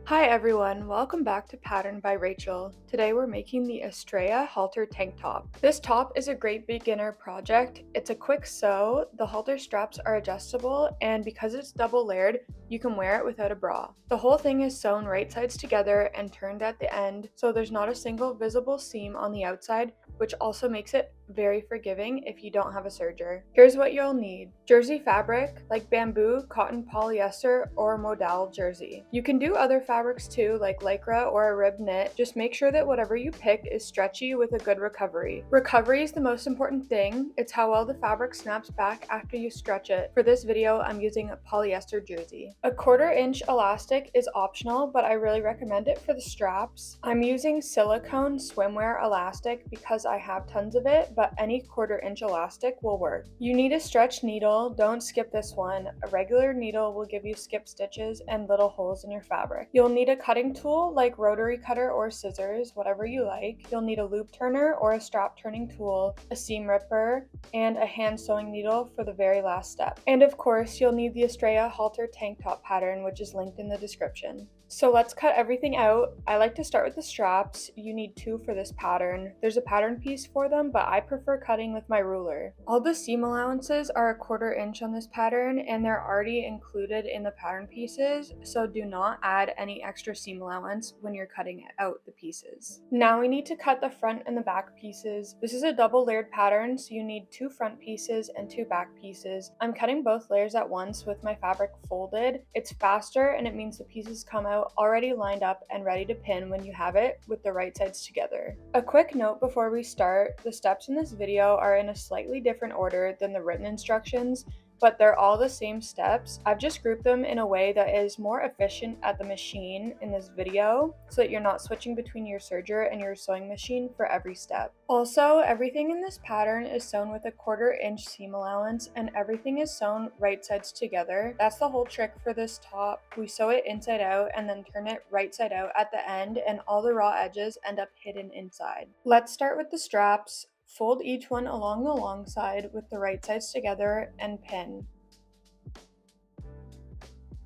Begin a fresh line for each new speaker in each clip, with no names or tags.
Hi everyone, welcome back to Pattern by Rachel. Today we're making the Astraea Halter Tank Top. This top is a great beginner project. It's a quick sew, the halter straps are adjustable, and because it's double layered, you can wear it without a bra. The whole thing is sewn right sides together and turned at the end, so there's not a single visible seam on the outside, which also makes it very forgiving if you don't have a serger. Here's what you'll need. Jersey fabric, like bamboo, cotton polyester, or modal jersey. You can do other fabrics too, like lycra or a rib knit. Just make sure that whatever you pick is stretchy with a good recovery. Recovery is the most important thing. It's how well the fabric snaps back after you stretch it. For this video, I'm using a polyester jersey. A 1/4 inch elastic is optional, but I really recommend it for the straps. I'm using silicone swimwear elastic because I have tons of it, but any 1/4 inch elastic will work. You need a stretch needle, don't skip this one. A regular needle will give you skip stitches and little holes in your fabric. You'll need a cutting tool like rotary cutter or scissors, whatever you like. You'll need a loop turner or a strap turning tool, a seam ripper, and a hand sewing needle for the very last step. And of course, you'll need the Astraea Halter Tank Top pattern, which is linked in the description. So let's cut everything out. I like to start with the straps. You need 2 for this pattern. There's a pattern piece for them, but I prefer cutting with my ruler. All the seam allowances are a 1/4 inch on this pattern, and they're already included in the pattern pieces, so do not add any extra seam allowance when you're cutting out the pieces. Now we need to cut the front and the back pieces. This is a double layered pattern, so you need 2 front pieces and 2 back pieces. I'm cutting both layers at once with my fabric folded. It's faster and it means the pieces come out already lined up and ready to pin when you have it with the right sides together. A quick note before we start, the steps in this video are in a slightly different order than the written instructions, but they're all the same steps. I've just grouped them in a way that is more efficient at the machine in this video so that you're not switching between your serger and your sewing machine for every step. Also, everything in this pattern is sewn with a 1/4 inch seam allowance and everything is sewn right sides together. That's the whole trick for this top. We sew it inside out and then turn it right side out at the end, and all the raw edges end up hidden inside. Let's start with the straps. Fold each one along the long side with the right sides together and pin.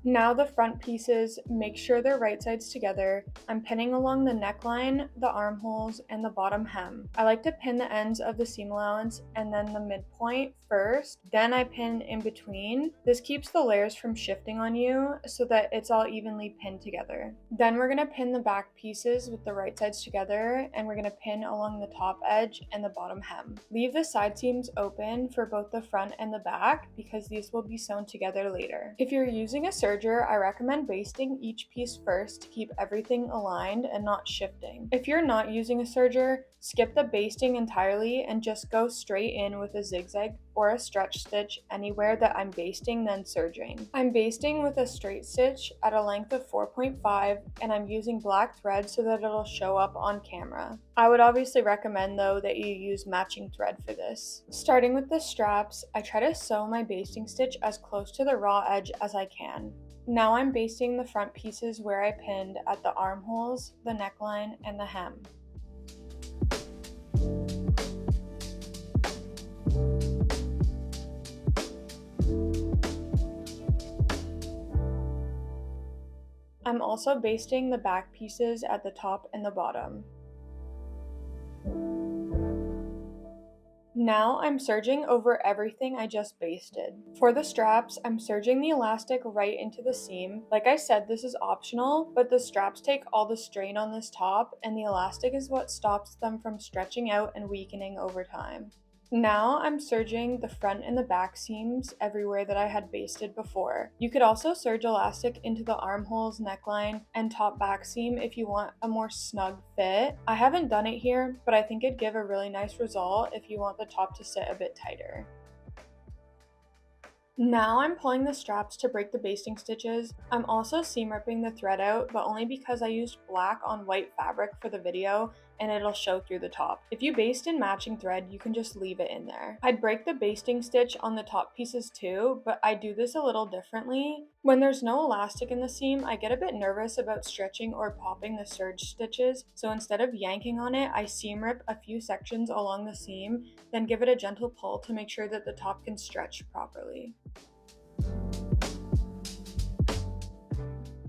Now the front pieces, make sure they're right sides together. I'm pinning along the neckline, the armholes, and the bottom hem. I like to pin the ends of the seam allowance and then the midpoint first, then I pin in between. This keeps the layers from shifting on you so that it's all evenly pinned together. Then we're going to pin the back pieces with the right sides together, and we're going to pin along the top edge and the bottom hem. Leave the side seams open for both the front and the back because these will be sewn together later. If you're using a serger, I recommend basting each piece first to keep everything aligned and not shifting. If you're not using a serger, skip the basting entirely and just go straight in with a zigzag or a stretch stitch anywhere that I'm basting, then serging. I'm basting with a straight stitch at a length of 4.5 and I'm using black thread so that it'll show up on camera. I would obviously recommend though that you use matching thread for this. Starting with the straps, I try to sew my basting stitch as close to the raw edge as I can. Now I'm basting the front pieces where I pinned at the armholes, the neckline, and the hem. I'm also basting the back pieces at the top and the bottom. Now I'm serging over everything I just basted. For the straps, I'm serging the elastic right into the seam. Like I said, this is optional, but the straps take all the strain on this top, and the elastic is what stops them from stretching out and weakening over time. Now I'm serging the front and the back seams everywhere that I had basted before. You could also serge elastic into the armholes, neckline, and top back seam if you want a more snug fit. I haven't done it here, but I think it'd give a really nice result if you want the top to sit a bit tighter. Now I'm pulling the straps to break the basting stitches. I'm also seam ripping the thread out, but only because I used black on white fabric for the video and it'll show through the top. If you baste in matching thread, you can just leave it in there. I'd break the basting stitch on the top pieces too, but I do this a little differently. When there's no elastic in the seam, I get a bit nervous about stretching or popping the serge stitches, so instead of yanking on it, I seam rip a few sections along the seam, then give it a gentle pull to make sure that the top can stretch properly.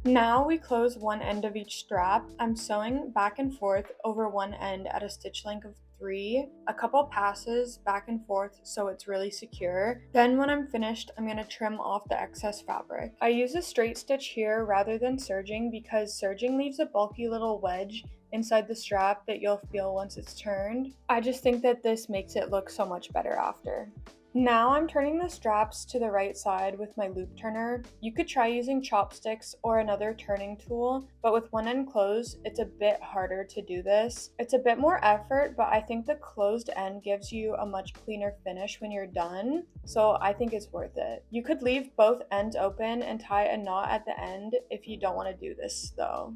Now we close one end of each strap. I'm sewing back and forth over one end at a stitch length of 3, a couple passes back and forth so it's really secure. Then when I'm finished, I'm going to trim off the excess fabric. I use a straight stitch here rather than serging because serging leaves a bulky little wedge inside the strap that you'll feel once it's turned. I just think that this makes it look so much better after. Now I'm turning the straps to the right side with my loop turner. You could try using chopsticks or another turning tool, but with one end closed, it's a bit harder to do this. It's a bit more effort, but I think the closed end gives you a much cleaner finish when you're done, so I think it's worth it. You could leave both ends open and tie a knot at the end if you don't want to do this though.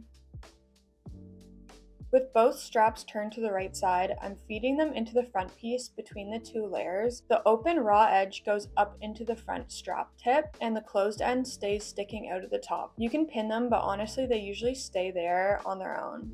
With both straps turned to the right side, I'm feeding them into the front piece between the 2 layers. The open raw edge goes up into the front strap tip, and the closed end stays sticking out of the top. You can pin them, but honestly they usually stay there on their own.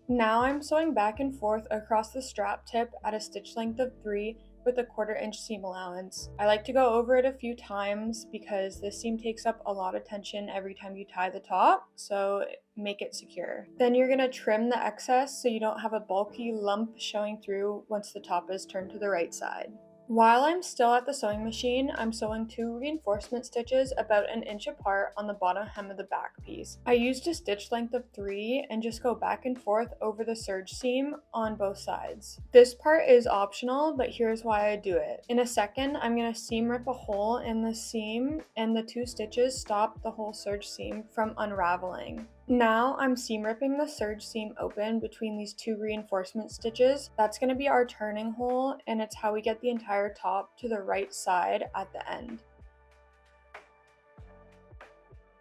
Now I'm sewing back and forth across the strap tip at a stitch length of 3 with a 1/4 inch seam allowance. I like to go over it a few times because this seam takes up a lot of tension every time you tie the top, so make it secure. Then you're going to trim the excess so you don't have a bulky lump showing through once the top is turned to the right side. While I'm still at the sewing machine, I'm sewing 2 reinforcement stitches about 1 inch apart on the bottom hem of the back piece. I used a stitch length of 3 and just go back and forth over the serge seam on both sides. This part is optional, but here's why I do it. In a second, I'm going to seam rip a hole in the seam, and the 2 stitches stop the whole serge seam from unraveling. Now I'm seam ripping the serge seam open between these 2 reinforcement stitches. That's going to be our turning hole, and it's how we get the entire top to the right side at the end.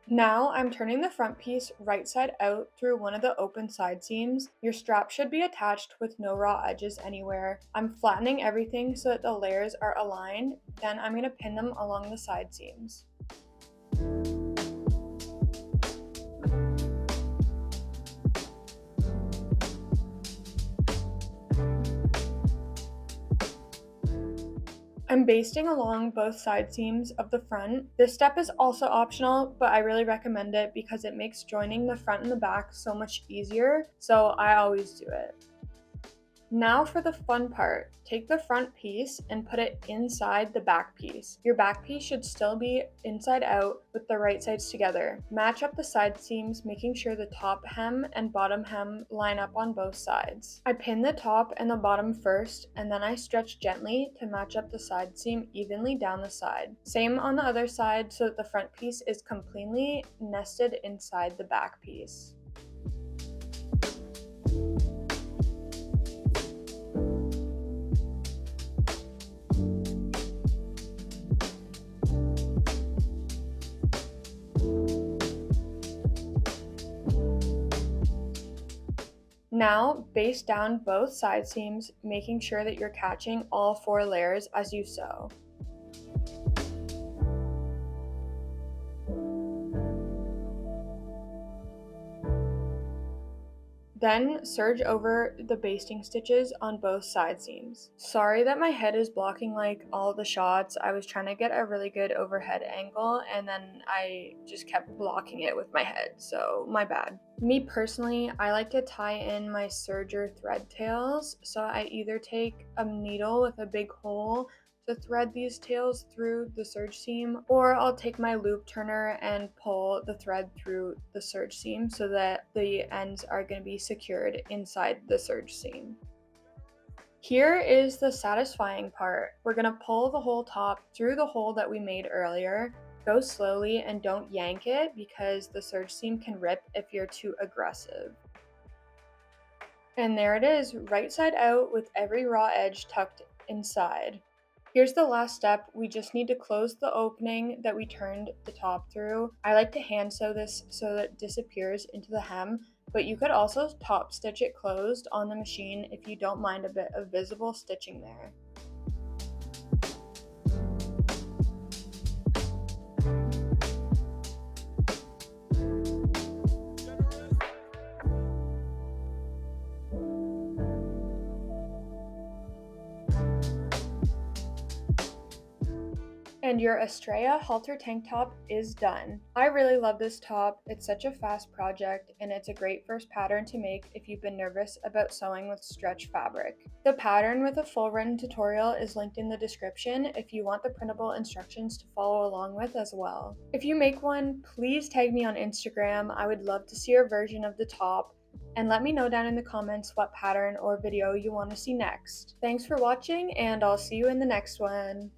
Now I'm turning the front piece right side out through one of the open side seams. Your strap should be attached with no raw edges anywhere. I'm flattening everything so that the layers are aligned, then I'm going to pin them along the side seams. I'm basting along both side seams of the front. This step is also optional, but I really recommend it because it makes joining the front and the back so much easier, so I always do it. Now for the fun part, take the front piece and put it inside the back piece. Your back piece should still be inside out with the right sides together. Match up the side seams, making sure the top hem and bottom hem line up on both sides. I pin the top and the bottom first, and then I stretch gently to match up the side seam evenly down the side. Same on the other side so that the front piece is completely nested inside the back piece. Now, baste down both side seams, making sure that you're catching all 4 layers as you sew. Then serge over the basting stitches on both side seams. Sorry that my head is blocking like all the shots. I was trying to get a really good overhead angle and then I just kept blocking it with my head, so my bad. Me personally, I like to tie in my serger thread tails, so I either take a needle with a big hole to thread these tails through the serge seam, or I'll take my loop turner and pull the thread through the serge seam so that the ends are going to be secured inside the serge seam. Here is the satisfying part. We're going to pull the whole top through the hole that we made earlier. Go slowly and don't yank it because the serge seam can rip if you're too aggressive. And there it is, right side out with every raw edge tucked inside. Here's the last step. We just need to close the opening that we turned the top through. I like to hand sew this so that it disappears into the hem, but you could also top stitch it closed on the machine if you don't mind a bit of visible stitching there. And your Astraea Halter Tank top is done. I really love this top. It's such a fast project and it's a great first pattern to make if you've been nervous about sewing with stretch fabric. The pattern with a full written tutorial is linked in the description if you want the printable instructions to follow along with as well. If you make one, please tag me on Instagram. I would love to see your version of the top. And let me know down in the comments what pattern or video you want to see next. Thanks for watching and I'll see you in the next one.